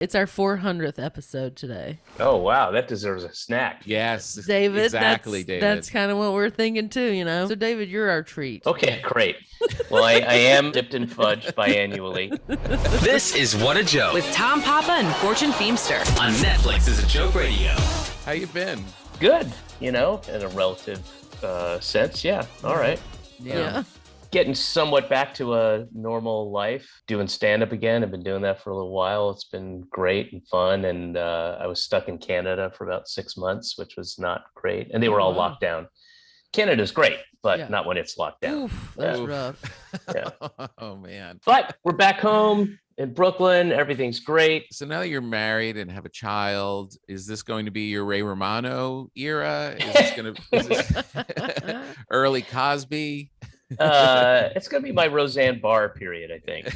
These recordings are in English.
It's our 400th episode today. Oh, wow. That deserves a snack. Yes, David, exactly, David. That's kind of what we're thinking too, you know? So, David, you're our treat. Okay, great. Well, I am dipped in fudge biannually. This is What a Joke with Tom Papa and Fortune Feimster on Netflix is a Joke Radio. How you been? Good, in a relative sense. Yeah, all right. Yeah. Getting somewhat back to a normal life, doing stand-up again. I've been doing that for a little while. It's been great and fun. And I was stuck in Canada for about 6 months, which was not great. And they were all locked down. Canada's great, but not when it's locked down. Oof, that's rough. Yeah. Oh, man. But we're back home in Brooklyn. Everything's great. So now that you're married and have a child, is this going to be your Ray Romano era? Is this early Cosby? It's going to be my Roseanne Barr period, I think,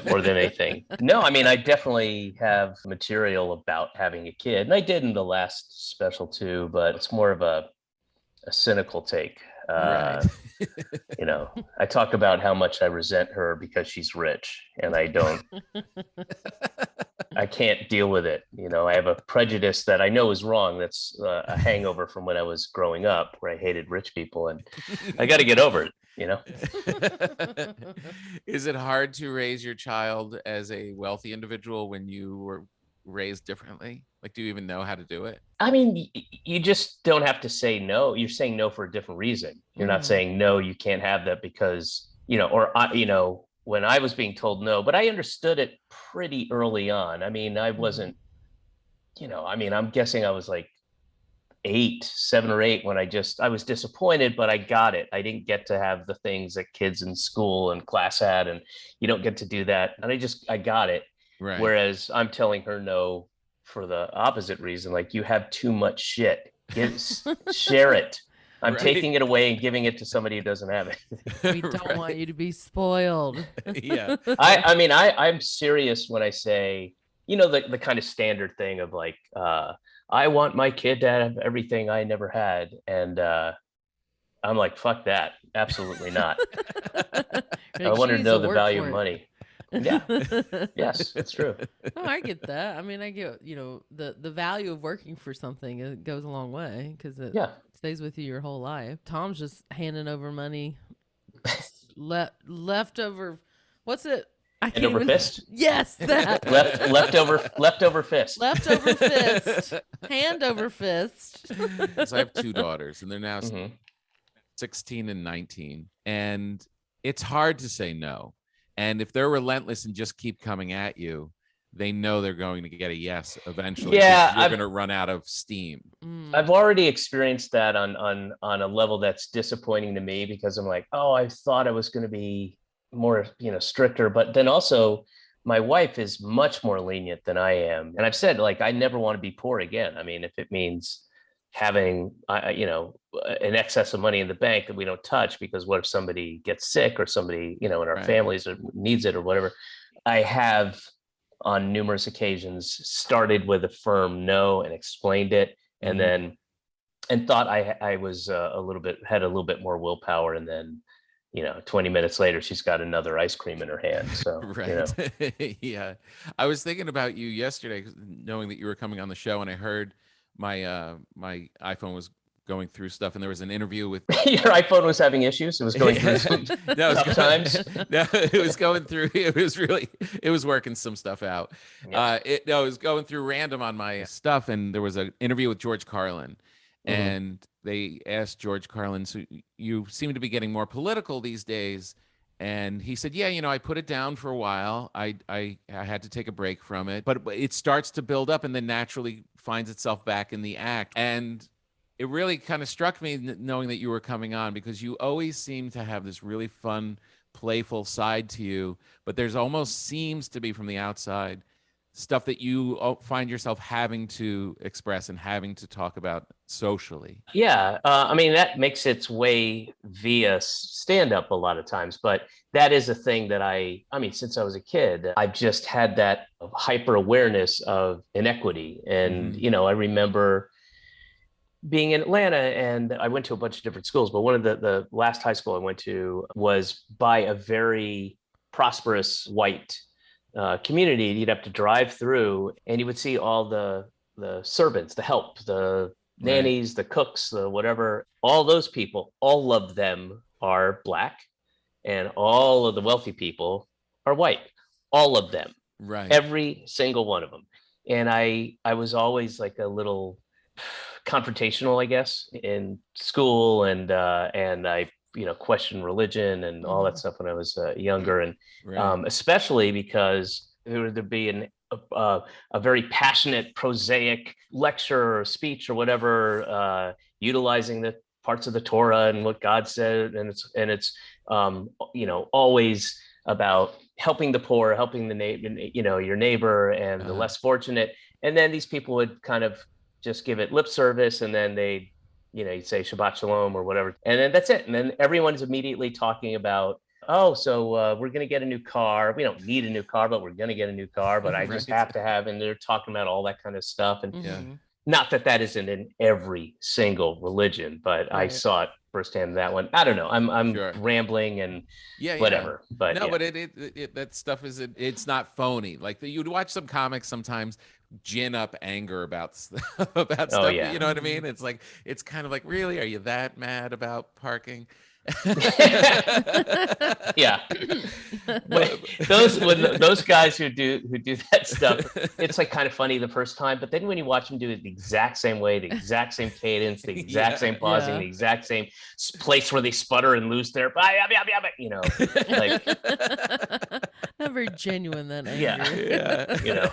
more than anything. No, I mean, I definitely have material about having a kid, and I did in the last special too, but it's more of a cynical take. Right. I talk about how much I resent her because she's rich, and I can't deal with it. I have a prejudice that I know is wrong. That's a hangover from when I was growing up, where I hated rich people, and I got to get over it. Is it hard to raise your child as a wealthy individual when you were raised differently? Like, do you even know how to do it? I mean, you just don't have to say no. You're saying no for a different reason. You're not saying no, you can't have that because, when I was being told no, but I understood it pretty early on. I mean, I wasn't, I'm guessing I was like 7 or 8 when I was disappointed, but I got it. I didn't get to have the things that kids in school and class had, and you don't get to do that. And I got it. Right. Whereas I'm telling her no for the opposite reason. Like, you have too much shit. Share it. I'm taking it away and giving it to somebody who doesn't have it. We don't want you to be spoiled. Yeah. I'm serious when I say, the kind of standard thing of like, I want my kid to have everything I never had. And I'm like, fuck that. Absolutely not. I want her to know the value of money. Yeah. Yes, it's true. No, I get that. I mean, I get, the value of working for something. It goes a long way because it stays with you your whole life. Tom's just handing over money leftover. What's it? Hand over fist? Yes, that. leftover fist. Leftover fist. Hand over fist. So I have 2 daughters, and they're now 16 and 19. And it's hard to say no. And if they're relentless and just keep coming at you, they know they're going to get a yes eventually. Yeah, you're going to run out of steam. I've already experienced that on a level that's disappointing to me, because I'm like, oh, I thought I was going to be more, stricter. But then also, my wife is much more lenient than I am. And I've said, like, I never want to be poor again. I mean, if it means having, an excess of money in the bank that we don't touch, because what if somebody gets sick or somebody, in our families needs it or whatever. I have on numerous occasions started with a firm no and explained it, and then thought I was had a little bit more willpower, and then 20 minutes later she's got another ice cream in her hand. So right. Yeah, I was thinking about you yesterday, knowing that you were coming on the show, and I heard my my iPhone was going through stuff, and there was an interview with your iPhone was having issues. It was going through some tough times. No, it was going through. It was working some stuff out. Yes. It was going through random on my stuff, and there was an interview with George Carlin, and they asked George Carlin, "So you seem to be getting more political these days." And he said, yeah, I put it down for a while. I had to take a break from it, but it starts to build up and then naturally finds itself back in the act. And it really kind of struck me knowing that you were coming on, because you always seem to have this really fun, playful side to you, but there's almost seems to be from the outside stuff that you find yourself having to express and having to talk about socially. Yeah. I mean, that makes its way via stand-up a lot of times, but that is a thing that since I was a kid, I've just had that hyper awareness of inequity. And, I remember being in Atlanta, and I went to a bunch of different schools, but one of the last high school I went to was by a very prosperous white community, you'd have to drive through, and you would see all the servants, the help, the nannies, the cooks, the whatever. All those people, all of them are Black, and all of the wealthy people are white. All of them, right? Every single one of them. And I was always like a little confrontational, I guess, in school, and I questioned religion and all that stuff when I was younger, and especially because there'd be a very passionate, prosaic lecture or speech or whatever, utilizing the parts of the Torah and what God said, and it's always about helping the poor, helping your neighbor and the less fortunate. And then these people would kind of just give it lip service, and then you'd say Shabbat Shalom or whatever, and then that's it. And then everyone's immediately talking about, so we're going to get a new car. We don't need a new car, but we're going to get a new car. But I just have to have, and they're talking about all that kind of stuff. And not that isn't in every single religion, but I saw it firsthand, that one. I don't know. I'm rambling and whatever. But no, but it that stuff it's not phony. Like you'd watch some comics sometimes gin up anger about stuff. Yeah. You know what I mean? It's like, it's kind of like, really, are you that mad about parking? Yeah. Those guys who do that stuff, it's like kind of funny the first time, but then when you watch them do it the exact same way, the exact same cadence, the exact same pausing, the exact same place where they sputter and lose their, like not very genuine, that anger. Yeah.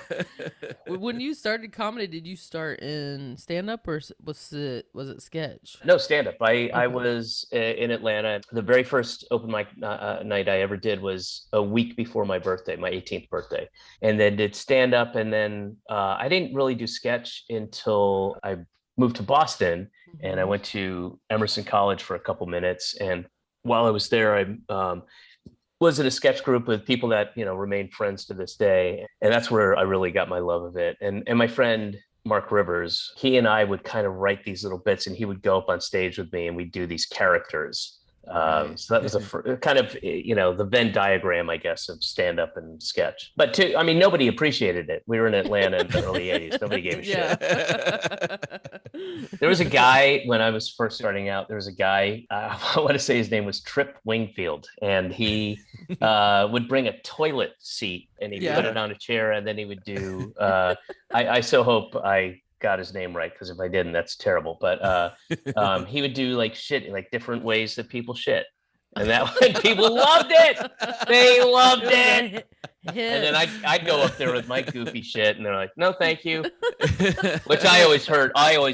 When you started comedy, did you start in stand-up or was it sketch? No, stand-up. I was in Atlanta. The very first open mic night I ever did was a week before my birthday, my 18th birthday, and then did stand-up. And then I didn't really do sketch until I moved to Boston, and I went to Emerson College for a couple minutes. And while I was there, I was in a sketch group with people that remain friends to this day, and that's where I really got my love of it. And my friend Mark Rivers, he and I would kind of write these little bits, and he would go up on stage with me, and we'd do these characters. So that was kind of the Venn diagram, I guess, of stand-up and sketch. But nobody appreciated it. We were in Atlanta in the early 80s. Nobody gave a shit. There was a guy when I was first starting out. There was a guy, I want to say his name was Trip Wingfield, and he would bring a toilet seat and he'd put it on a chair, and then he would do I so hope I got his name right, because if I didn't, that's terrible. But he would do like shit, like different ways that people shit, and that one, people loved it. They loved it. And then I'd go up there with my goofy shit, and they're like, "No, thank you," which I always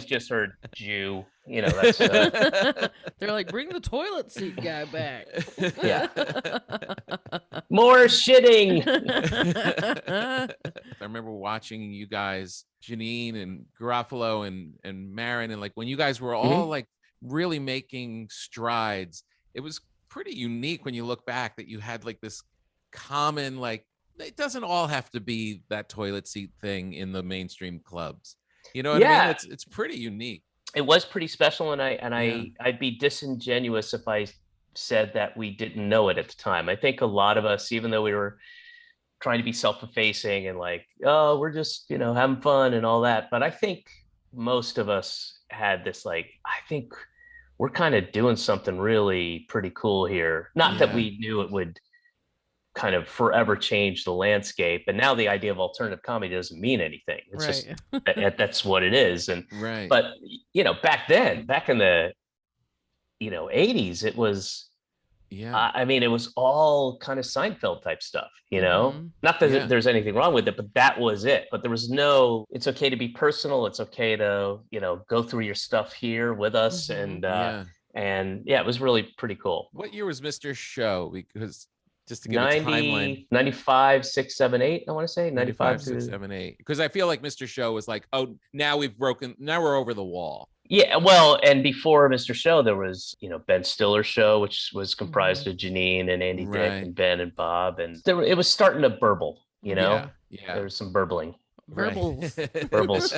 just heard Jew. That's they're like, "Bring the toilet seat guy back." Yeah. More shitting. I remember watching you guys, Janine and Garofalo and Maron, and like when you guys were all like really making strides, it was pretty unique when you look back that you had like this common, like, it doesn't all have to be that toilet seat thing in the mainstream clubs. You know what I mean? It's pretty unique. It was pretty special, and I'd be disingenuous if I said that we didn't know it at the time. I think a lot of us, even though we were trying to be self-effacing and like, oh, we're just having fun and all that, but I think most of us had this like, I think we're kind of doing something really pretty cool here. Not that we knew it would kind of forever change the landscape, and now the idea of alternative comedy doesn't mean anything. It's just that's what it is. And but back then, back in the 80s, it was it was all kind of Seinfeld type stuff, not that there's anything wrong with it, but that was it. But there was no, it's okay to be personal, it's okay to go through your stuff here with us. And it was really pretty cool. What year was Mr. Show? Because just to give 90, a timeline. 95, 6, 7, 8, I want to say 95, 6, 7, 8. Because I feel like Mr. Show was like, oh, now we're over the wall. Yeah, well, and before Mr. Show, there was, Ben Stiller's show, which was comprised of Janine and Andy Dick and Ben and Bob. And it was starting to burble, Yeah. There was some burbling. Burbles. Burbles.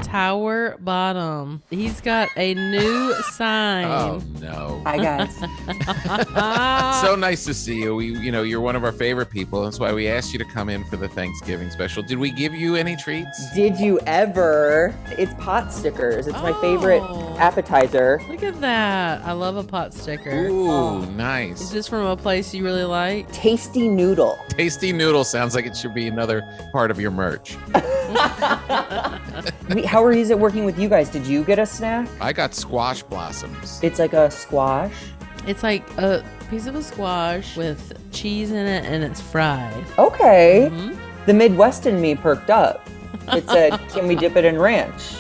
Tower Bottom. He's got a new sign. Oh no. Hi guys. So nice to see you. You're one of our favorite people. That's why we asked you to come in for the Thanksgiving special. Did we give you any treats? Did you ever? It's pot stickers. It's my favorite appetizer. Look at that. I love a pot sticker. Ooh, nice. Is this from a place you really like? Tasty Noodle. Tasty Noodle sounds like it should be another part of your merch. How is it working with you guys? Did you get a snack? I got squash blossoms. It's like a squash. It's like a piece of a squash with cheese in it and it's fried. Okay. Mm-hmm. The Midwest in me perked up. It said, can we dip it in ranch?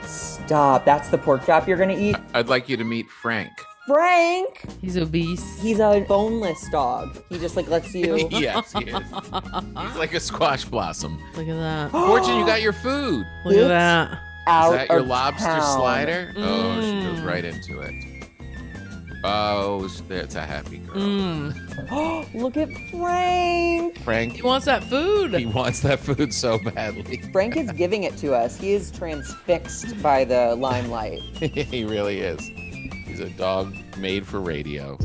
Stop. That's the pork chop you're going to eat? I'd like you to meet Frank. Frank! He's obese. He's a boneless dog. He just like lets you. Yes, he is. He's like a squash blossom. Look at that. Fortune, you got your food. Look at that. Is Out that your of lobster town. slider? Oh, she goes right into it. Oh, it's a happy girl. Look at Frank. Frank, He wants that food. he wants that food so badly. Frank is giving it to us. He is transfixed by the limelight. He really is. He's a dog made for radio.